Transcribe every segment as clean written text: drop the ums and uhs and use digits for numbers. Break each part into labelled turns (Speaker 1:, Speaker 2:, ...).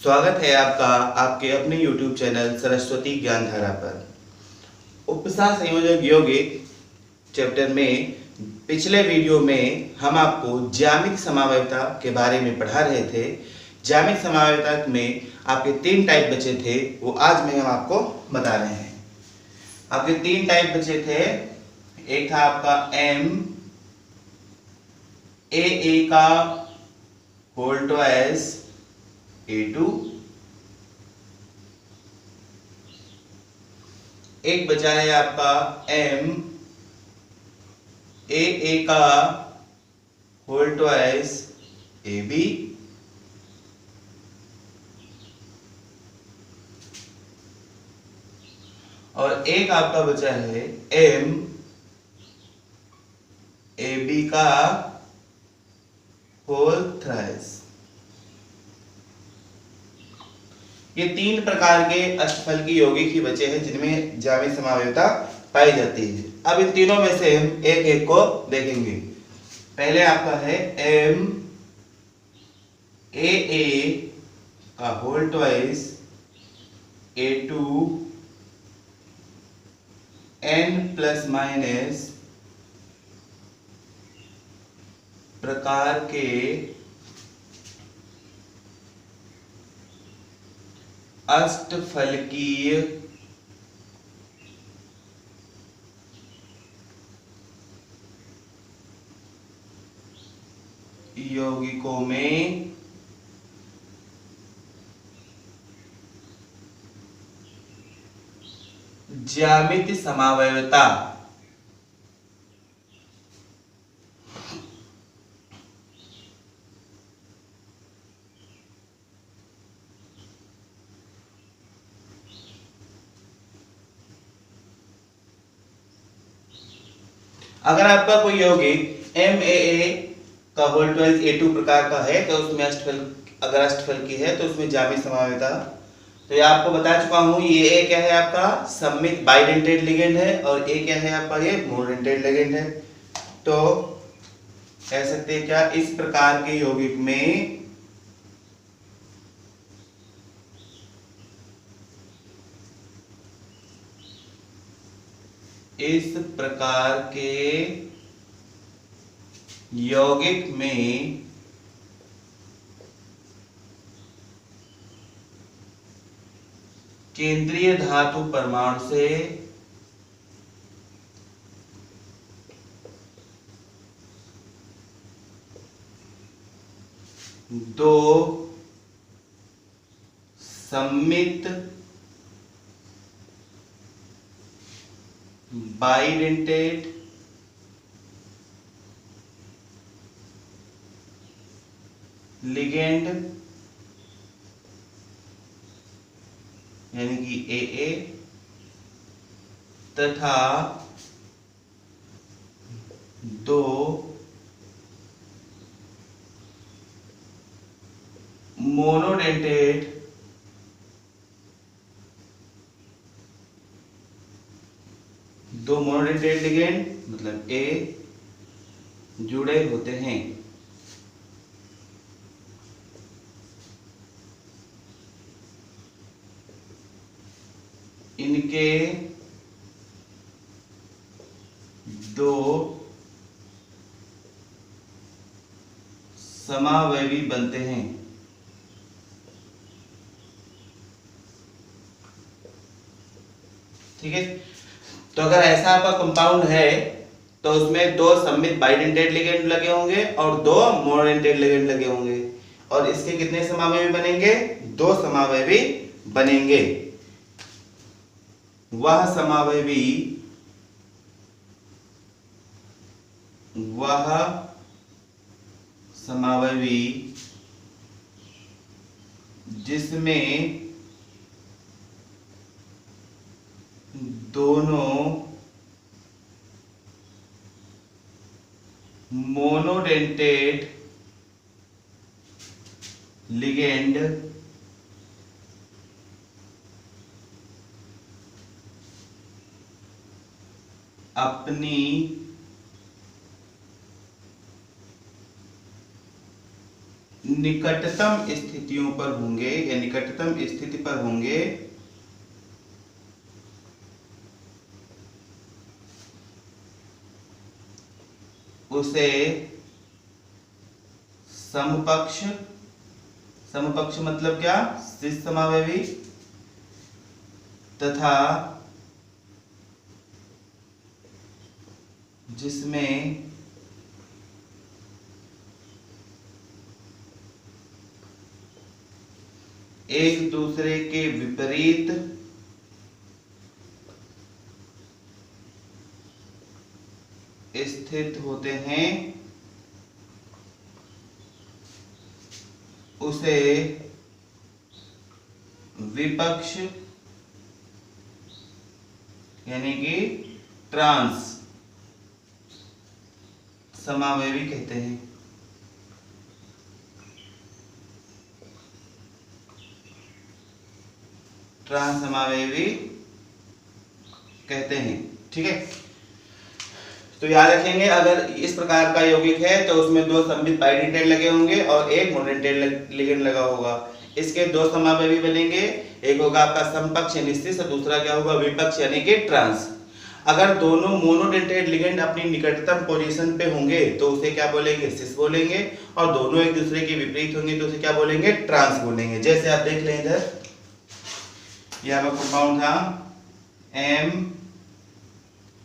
Speaker 1: स्वागत है आपका आपके अपने YouTube चैनल सरस्वती ज्ञानधारा पर। उपसार संयोजक यौगिक चैप्टर में पिछले वीडियो में हम आपको ज्यामितीय समवायिता के बारे में पढ़ा रहे थे। ज्यामितीय समवायिता में आपके 3 टाइप बचे थे, वो आज में हम आपको बता रहे हैं। आपके 3 टाइप बचे थे। एक था आपका M A का होल ट्वाइस A2, एक बचा है आपका M A का होल ट्वाइस AB, और एक आपका बचा है M AB का होल थ्राइस। ये 3 प्रकार के अष्टफल की यौगिक ही बचे हैं जिनमें ज्यामितीय समवायिता पाई जाती है। अब इन तीनों में से हम एक एक को देखेंगे। पहले आपका है M A का whole twice A2 N plus minus प्रकार के अष्टफलकीय यौगिकों में ज्यामितीय समवायिता अगर आपका कोई यौगिक MAA का होल ट्वाइस A2 प्रकार का है तो उसमें अष्टफल की है तो उसमें ज्यामितीय समवायिता, तो ये आपको बता चुका हूं। ये क्या है आपका सममित बाइडेंटेड लिगेंड है और ये क्या है आपका ये मोनोडेंटेड लिगेंड है। तो कह सकते हैं क्या इस प्रकार के यौगिक में इस प्रकार के यौगिक में केंद्रीय धातु परमाणु से दो सममित बाइडेंटेड लिगेंड यानी कि AA तथा दो मोनोडेंटेड लिगेंड मतलब A जुड़े होते हैं। इनके दो समावयवी बनते हैं। ठीक है, तो अगर ऐसा आपका कंपाउंड है तो उसमें दो सममित बाइडेंटेड लिगेंड लगे होंगे और दो मोनोडेंटेड लिगेंड लगे होंगे, और इसके कितने समावयवी बनेंगे? 2 समावयवी बनेंगे। वह समावयवी जिसमें दोनों मोनोडेंटेड लिगेंड अपनी निकटतम स्थितियों पर होंगे या निकटतम स्थिति पर होंगे उसे समपक्ष, समपक्ष मतलब क्या, शीर्ष समावयवी, तथा जिसमें एक दूसरे के विपरीत स्थित होते हैं उसे विपक्ष यानी कि ट्रांस समावयवी कहते हैं। ट्रांस समावयवी कहते हैं। ठीक है, तो याद रखेंगे अगर इस प्रकार का यौगिक है तो उसमें दो सममित बाइडेंटेट लगे होंगे और एक मोनोडेंटेट लिगेंड लगा होगा। इसके दो समावयवी बनेंगे, एक होगा आपका समपक्ष यानी cis और दूसरा क्या होगा, विपक्ष यानी कि ट्रांस। अगर दोनों मोनोडेंटेट लिगेंड अपनी निकटतम पोजीशन पे होंगे तो उसे क्या बोलेंगे, सिस बोलेंगे, और दोनों एक दूसरे के विपरीत होंगे तो उसे क्या बोलेंगे, ट्रांस बोलेंगे। जैसे आप देख लें इधर, यह आपका कंपाउंड था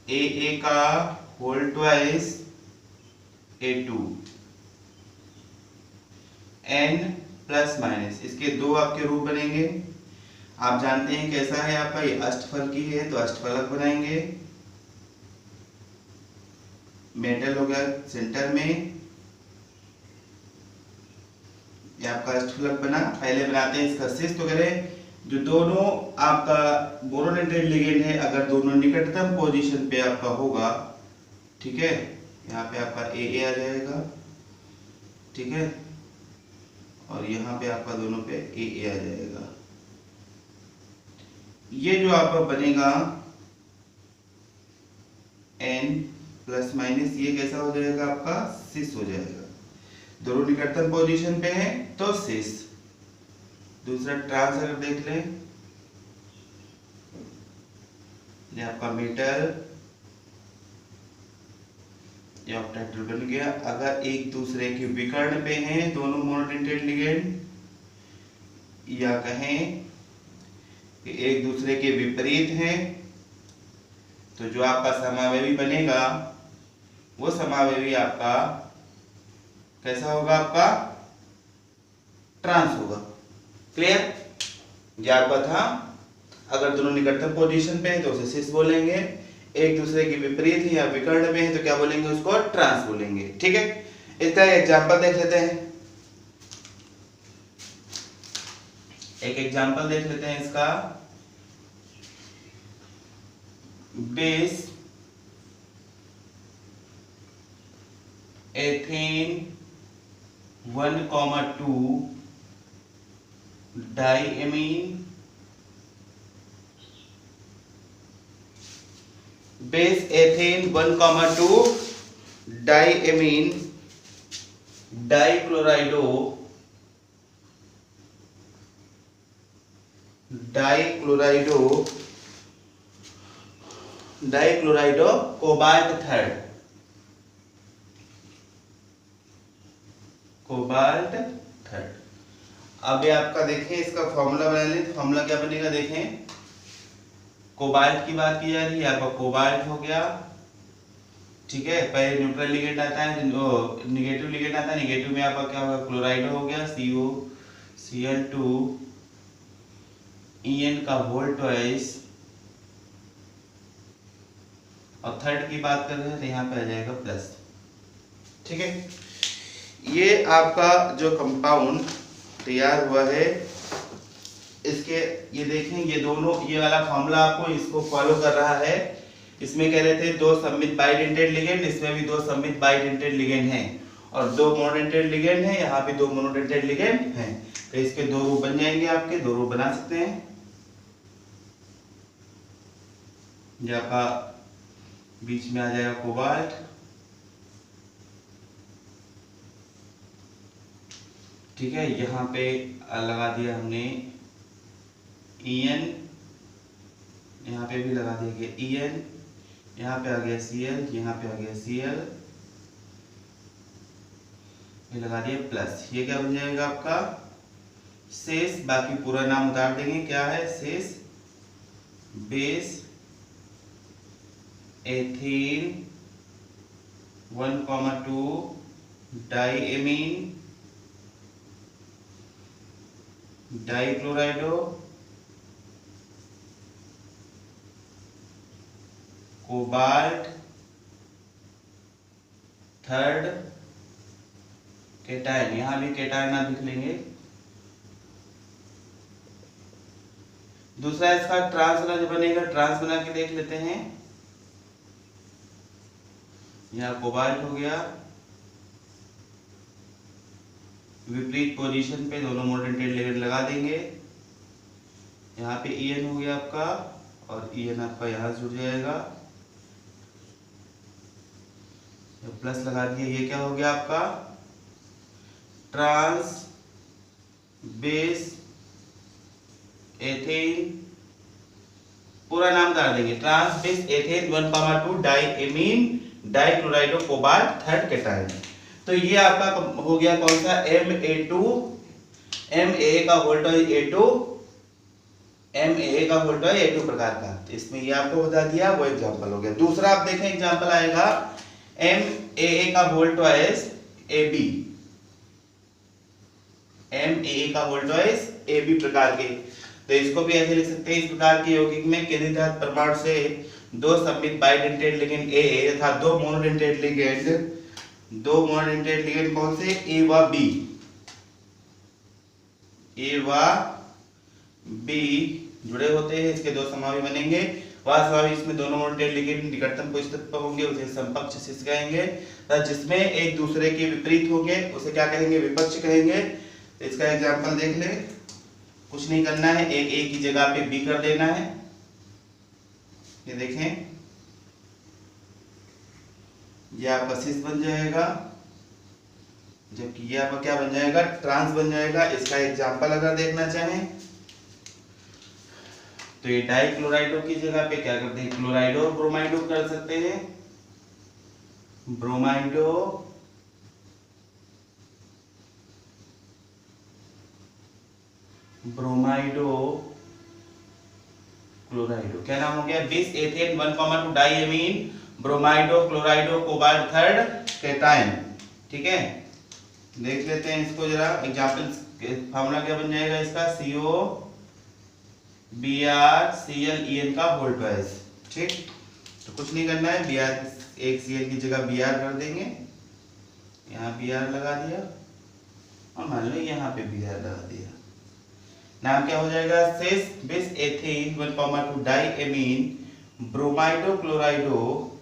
Speaker 1: MAA का whole twice A2 N plus minus, इसके दो आपके रूप बनेंगे। आप जानते हैं कैसा है आपका, ये अष्टफल की है तो अष्टफलक बनाएंगे। मेटल हो गया सेंटर में, ये आपका अष्टफलक बना। पहले बनाते हैं इसका शीर्ष। तो करें जो दोनों आपका मोनोडेंटेट लिगेंड है, अगर दोनों निकटतम पोजीशन पे आपका होगा, ठीक है, यहाँ पे आपका AA आ जाएगा, ठीक है, और यहाँ पे आपका दोनों पे AA आ जाएगा। ये जो आपका बनेगा N प्लस माइनस, ये कैसा हो जाएगा आपका, सिस हो जाएगा। दोनों निकटतम पोजीशन पे है तो सिस। दूसरा ट्रांस अगर देख लें, ये आपका मेटल, ये ऑक्टेट्राहेड्रल बन गया। अगर एक दूसरे के विकर्ण पे हैं दोनों मोनोडेंटेट लिगेंड, या कहें कि एक दूसरे के विपरीत हैं, तो जो आपका समावयवी बनेगा वो समावयवी आपका कैसा होगा, आपका ट्रांस होगा। क्लियर? ये आपका था, अगर दोनों निकटतम पोजीशन पे हैं तो उसे सिस बोलेंगे, एक दूसरे के विपरीत है या विकर्ण में है तो क्या बोलेंगे, उसको ट्रांस बोलेंगे। ठीक है, इसका एग्जांपल देख लेते हैं, एक एग्जांपल देख लेते हैं इसका। Bis ethane 1,2 diamine, bis ethane 1,2 diamine dichlorido cobalt third. अब ये आपका देखें, इसका फॉर्मूला बना लें। फॉर्मूला क्या बनेगा, देखें, कोबाल्ट की बात की जा रही है, आपका कोबाल्ट हो गया, ठीक है। पहले न्यूट्रल लिगेंड आता है, निगेटिव लिगेंड आता है, निगेटिव में आपका क्या होगा, क्लोराइड हो गया, COCl2 En का होल ट्वाइस, और थर्ड की बात कर रहे हैं तो यहाँ पे आ जाएगा प्लस। ठीक है, ये आपका जो कंपाउंड तैयार हुआ है, इसके ये देखें, ये दोनों, ये वाला फॉर्मूला आपको इसको फॉलो कर रहा है। इसमें कह रहे थे दो सममित बाइडेंटेट लिगेंड, इसमें भी दो सममित बाइडेंटेट लिगेंड हैं, और दो मोनोडेंटेट लिगेंड हैं, यहाँ भी दो मोनोडेंटेट लिगेंड हैं। तो इसके दो रूप बन जाएंगे, आपके दो रूप बना सकते हैं। ये आपका बीच में आ जाएगा कोबाल्ट, ठीक है, यहाँ पे लगा दिया हमने EN, यहाँ पे भी लगा दिया गया EN, यहाँ पे आ गया Cl, यहाँ पे आ गया Cl, ये लगा दिया प्लस। ये क्या बन जाएगा आपका शेष, बाकी पूरा नाम उतार देंगे, क्या है शेष bis ethane 1,2 diamine dichlorido cobalt third cation, यहां भी केटायन आप लिख लेंगे। दूसरा इसका ट्रांस बना जो बनेगा, ट्रांस बना के देख लेते हैं। यहाँ कोबाल्ट हो गया, विपरीत पोजीशन पे दोनों मोडेंटेड लेवल लगा देंगे। यहाँ पे EN हो गया आपका, और EN आपका यहाँ जुड़ जाएगा, प्लस लगा दिया। ये क्या हो गया आपका ट्रांस बेस एथेन, पूरा नाम डाल देंगे, trans bis ethane 1,2 diamine dichlorido cobalt third cation. तो ये आपका हो गया कौन सा MA2, MAA का वोल्टेज A2, MAA का वोल्टेज A2 प्रकार का। तो इसमें ये आपको बता दिया, वो एग्जांपल हो गया। दूसरा आप देखें एग्जांपल आएगा MAA का वोल्टेज AB, MAA का वोल्टेज AB प्रकार के। तो इसको भी ऐसे लिख सकते हैं, इस प्रकार के यौगिक में केंद्रीय परमाणु से दो सममित बाइडेंटेड लिगेंड AA तथा दो मोनोडेंटेड लिगेंड कौन से A व B, A व B जुड़े होते हैं, इसके दो समावी बनेंगे। वह समावी इसमें दोनों मोनोडेंटेड लिगेंड निकटतम स्थित पर होंगे, उसे समपक्ष शीर्ष कहेंगे। जिसमें एक दूसरे के विपरीत होंगे उसे क्या कहेंगे, विपक्ष कहेंगे। तो इसका एग्जांपल देख ले, कुछ नहीं करना है, एक A की जगह पे B कर देना है। ये देखें, ये आपका शीर्ष बन जाएगा, जबकि ये आपका क्या बन जाएगा, ट्रांस बन जाएगा। इसका एग्जांपल अगर देखना चाहें तो ये डाइक्लोराइडो की जगह पे क्या करते हैं, क्लोराइडो और ब्रोमाइडो कर सकते हैं, ब्रोमाइडो ब्रोमाइडो क्लोराइडो, क्या नाम हो गया, बिस एथेन 1,2 डाईएमीन ब्रोमाइडो क्लोराइडो कोबाल्ट थर्ड केटायन। ठीक है, देख लेते हैं इसको जरा, एग्जांपल फार्मूला क्या बन जाएगा इसका, CO BrClEn का वोल्टेज। ठीक, तो कुछ नहीं करना है, Br एक Cl की जगह Br कर देंगे, यहाँ Br लगा दिया, और मान लो यहाँ पे Br लगा दिया। नाम क्या हो जाएगा, शेष बिस एथेन 1,2 डाईएमीन ब्रोमाइडो क्लोराइडो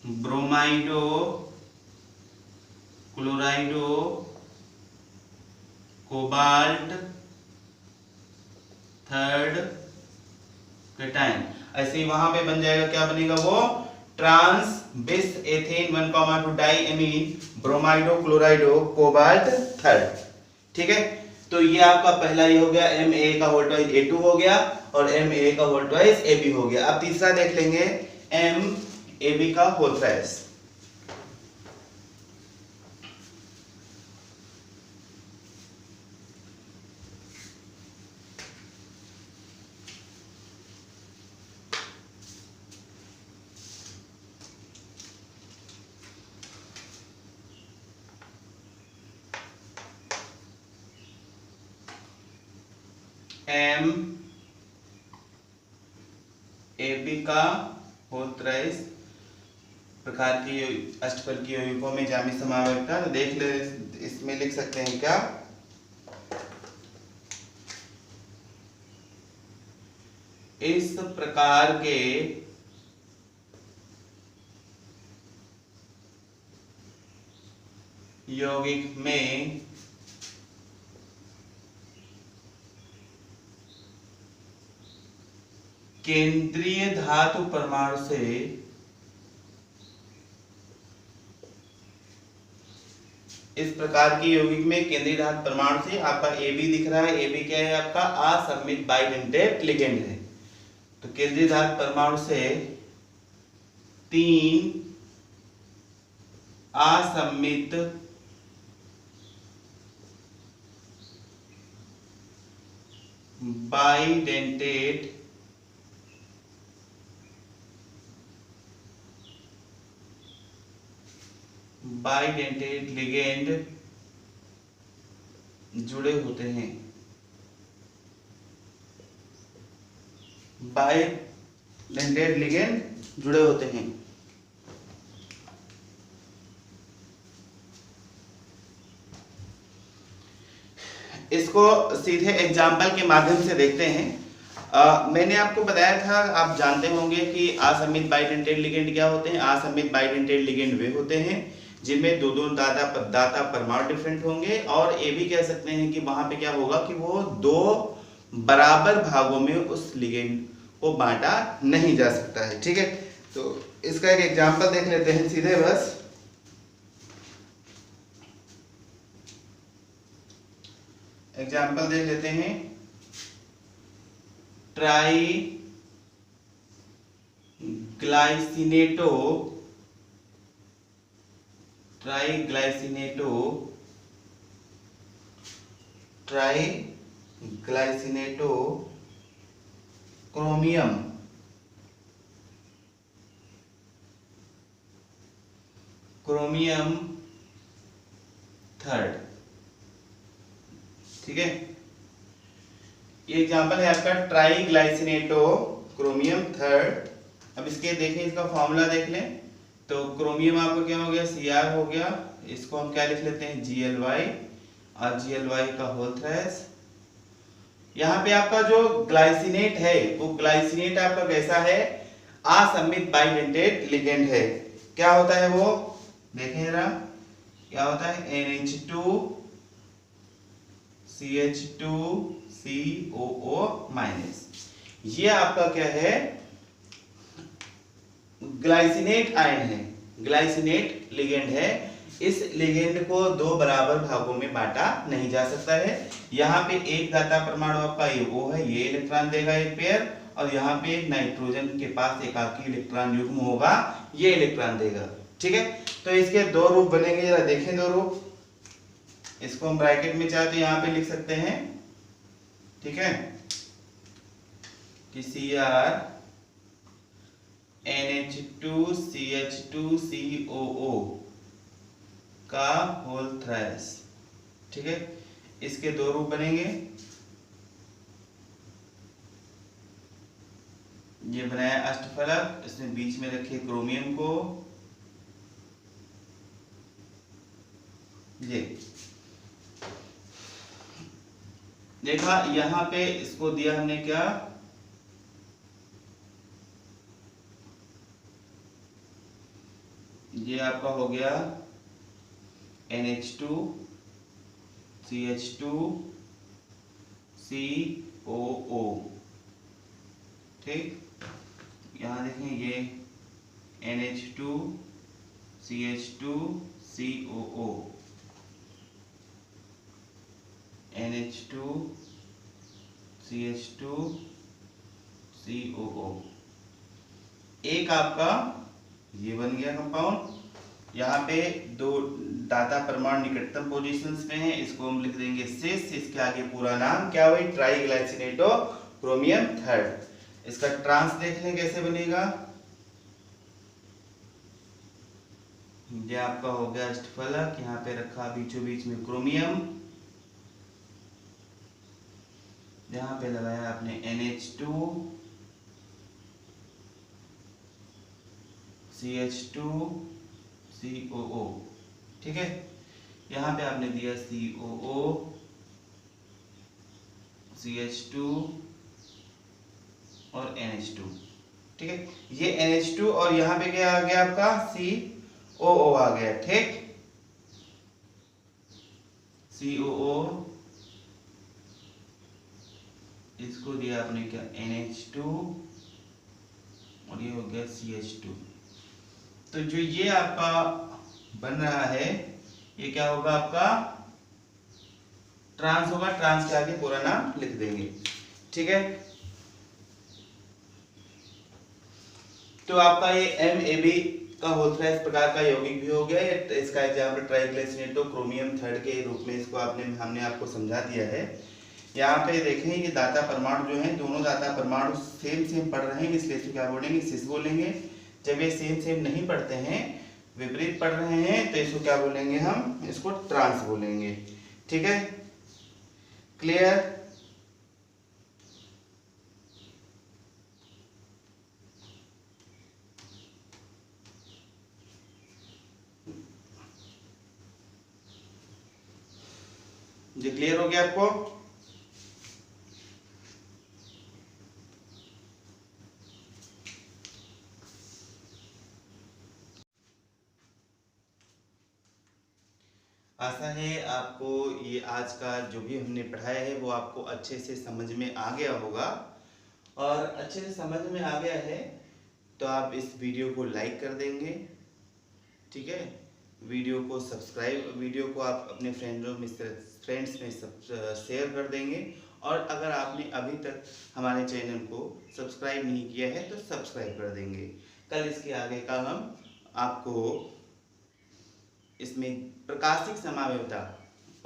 Speaker 1: ब्रोमाइडो क्लोराइडो कोबाल्ट थर्ड केटायन। ऐसे ही वहां पे बन जाएगा, क्या बनेगा वो, ट्रांस बिस एथेन 1,2 डाईएमीन ब्रोमाइडो क्लोराइडो कोबाल्ट थर्ड। ठीक है, तो ये आपका पहला ये हो गया, MAA का वोल्टेज A2 हो गया और MAA का वोल्टेज AB हो गया। अब तीसरा देख लेंगे, MAB का वोल्टेज। MAB का वोल्टेज प्रकार की अष्टफल की यौगिकों में जामिति समावेशता। तो देख ले, इसमें लिख सकते हैं क्या, इस प्रकार के यौगिक में केंद्रीय धातु परमाणु से इस प्रकार की यौगिक में केंद्रीय धातु परमाणु से आपका AB दिख रहा है। AB क्या है आपका? असममित बाइडेंटेट लिगेंड है। तो केंद्रीय धातु परमाणु से 3 असममित बाइडेंटेट लिगेंड जुड़े होते हैं। बाइडेंटेट लिगेंड जुड़े होते हैं। इसको सीधे एग्जाम्पल के माध्यम से देखते हैं। मैंने आपको बताया था, आप जानते होंगे कि असममित बाइडेंटेट लिगेंड क्या होते हैं। असममित बाइडेंटेट लिगेंड वे होते हैं जिनमें दो दो दाता परमाणु डिफरेंट होंगे, और ये भी कह सकते हैं कि वहां पे क्या होगा कि वो दो बराबर भागों में उस लिगेंड को बांटा नहीं जा सकता है। ठीक है, तो इसका एक एग्जाम्पल देख लेते हैं सीधे। बस एग्जाम्पल देख लेते हैं। Try glycinato chromium third. ठीक है, ये एग्जांपल है आपका ट्राईग्लाइसिनेटो क्रोमियम थर्ड। अब इसके देखें, इसका फॉर्मूला देख लें। तो क्रोमियम आपका क्या हो गया? Cr हो गया। इसको हम क्या लिख लेते हैं? Gly, और Gly का होल थ्राइस। यहाँ पे आपका जो ग्लाइसिनेट है वो ग्लाइसिनेट आपका कैसा है? असममित बाइडेंटेट लिगेंड है। क्या होता है वो? देखें जरा, क्या होता है? NH2 CH2COO-। ये आपका क्या है? ग्लाइसिनेट आयन है, ग्लाइसिनेट लिगेंड है। इस लिगेंड को दो बराबर भागों में बांटा नहीं जा सकता है। यहाँ पे एक दाता परमाणु आपका ये वो है, ये इलेक्ट्रॉन देगा एक पेयर, और यहाँ पे नाइट्रोजन के पास एकाकी इलेक्ट्रॉन युग्म होगा, ये इलेक्ट्रॉन देगा। ठीक है, तो इसके दो रूप बनेंगे, जरा देखें दो रूप। इसको हम ब्रैकेट में चाहते यहाँ पे लिख सकते हैं। ठीक है, कि Cr NH2CH2COO का होल थ्राइस। ठीक है, इसके दो रूप बनेंगे। ये बनाया अष्टफलक, इसमें बीच में रखे क्रोमियम को। ये देखा, यहां पे इसको दिया हमने क्या? ये आपका हो गया NH2 CH2 COO। ठीक, यहाँ देखें ये NH2 CH2 COO, NH2 CH2 COO। एक आपका ये बन गया कंपाउंड। यहाँ पे दो दाता परमाणु निकटतम पोजीशंस पे हैं, इसको हम लिख देंगे सिस। इसके आगे पूरा नाम क्या हुई? ट्राईग्लाइसिनेटो क्रोमियम थर्ड। इसका ट्रांस देख लें कैसे बनेगा। ये आपका हो गया अष्टफलक, यहाँ पे रखा बीचों बीच में क्रोमियम, यहाँ पे लगाया आपने NH2 CH2 COO। ठीक है, यहाँ पे आपने दिया COO CH2 और NH2। ठीक है, ये NH2 और यहाँ पे क्या आ गया आपका? COO आ गया। ठीक, COO, इसको दिया आपने क्या? NH2 और ये हो गया CH2। तो जो ये आपका बन रहा है ये क्या होगा, आपका ट्रांस होगा। ट्रांस के आगे पूरा नाम लिख देंगे, ठीक है। तो आपका ये MAB का होता है इस प्रकार का यौगिक भी हो गया। इसका एग्जाम्पल ट्राइग्लिसरीनेटो क्रोमियम थर्ड के रूप में इसको हमने आपको समझा दिया है। यहाँ पे देखें ये दाता परमाणु जो है, दोनों दाता परमाणु सेम पढ़ रहे हैं, इसलिए इसको क्या बोलेंगे, सिस बोलेंगे। जब ये सेम नहीं पढ़ते हैं, विपरीत पढ़ रहे हैं, तो इसको क्या बोलेंगे, हम इसको ट्रांस बोलेंगे, ठीक है। क्लियर? ये क्लियर हो गया आपको? आशा है आपको ये आज का जो भी हमने पढ़ाया है वो आपको अच्छे से समझ में आ गया होगा। और अच्छे से समझ में आ गया है तो आप इस वीडियो को लाइक कर देंगे, ठीक है। वीडियो को आप अपने फ्रेंड्स में शेयर कर देंगे। और अगर आपने अभी तक हमारे चैनल को सब्सक्राइब नहीं किया है तो सब्सक्राइब कर देंगे। कल इसके आगे का हम आपको इसमें प्रकाशिक समावेयता,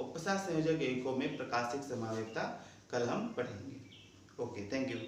Speaker 1: उपसा संयोजक यौगिकों में प्रकाशिक समावेयता कल हम पढ़ेंगे। Okay, thank you.